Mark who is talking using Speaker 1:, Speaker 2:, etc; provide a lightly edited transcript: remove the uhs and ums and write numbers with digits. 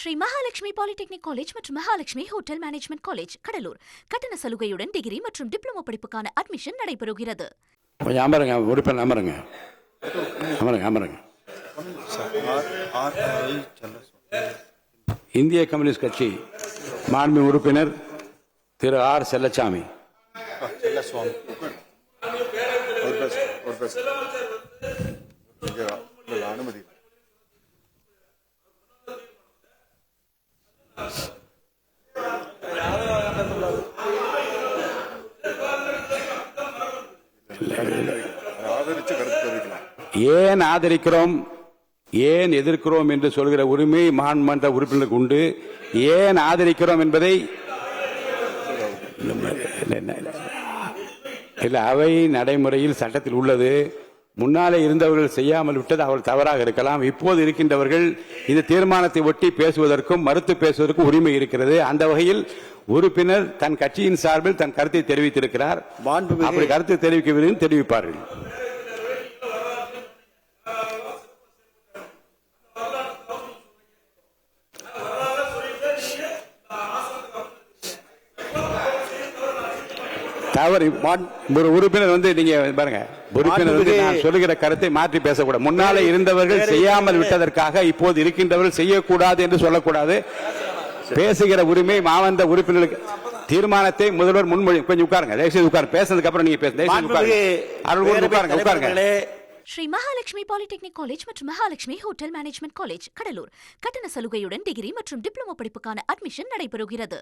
Speaker 1: Sri Mahalakshmi polytechnic college மற்றும் Mahalakshmi hotel management college Cuddalore கட்டண சலுகையுடன் degree மற்றும் டிப்ளமோ படிப்புக்கான அட்மிஷன் நடைபெறுகிறது.
Speaker 2: கொஞ்சம் அமருங்க, உறுப்பினர் அமருங்க, அமருங்க, அமருங்க. இந்திய கம்யூனிஸ்ட் கட்சி மாண்பு உறுப்பினர் திரு ஆர் செல்லசாமி.
Speaker 3: அனுமதி.
Speaker 2: ஏன் ஆதரிக்கிறோம், ஏன் எதிர்க்கிறோம் என்று சொல்கிற உரிமை மாண்புமன்ற உறுப்பினருக்கு உண்டு. ஏன் ஆதரிக்கிறோம் என்பதை அவை நடைமுறையில் சட்டத்தில் உள்ளது. முன்னாலே இருந்தவர்கள் செய்யாமல் விட்டது அவர்கள் தவறாக இருக்கலாம். இப்போது இருக்கின்றவர்கள் இந்த தீர்மானத்தை ஒட்டி பேசுவதற்கும் மறுத்து பேசுவதற்கும் உரிமை இருக்கிறது. அந்த வகையில் உறுப்பினர் தன் கட்சியின் சார்பில் தன் கருத்தை தெரிவித்திருக்கிறார். அப்படி கருத்தை தெரிவிக்க தெரிவிப்பார்கள். தவறு ஒரு உறுப்பினர் நீங்க பாருங்க, உறுப்பினர் நான் சொல்லுகிற கருத்தை மாற்றி பேசக்கூடாது. முன்னாலே இருந்தவர்கள் செய்யாமல் விட்டதற்காக இப்போது இருக்கின்றவர்கள் செய்யக்கூடாது என்று சொல்லக்கூடாது. பேசுகிற உரிமை மாவட்ட உறுப்பினர்களுக்கு. தீர்மானத்தை முதல்வர் முன்மொழி. கொஞ்சம் உட்காருங்க, தயவுசெய்து உட்காருங்க. பேசுறதுக்கு அப்புறம் நீங்க உட்காருங்க.
Speaker 1: ஸ்ரீ மகாலட்சுமி பாலிடெக்னிக் காலேஜ் மற்றும் Mahalakshmi hotel management college Cuddalore கட்டண சலுகையுடன் டிகிரி மற்றும் டிப்ளமோ படிப்புக்கான அட்மிஷன் நடைபெறுகிறது.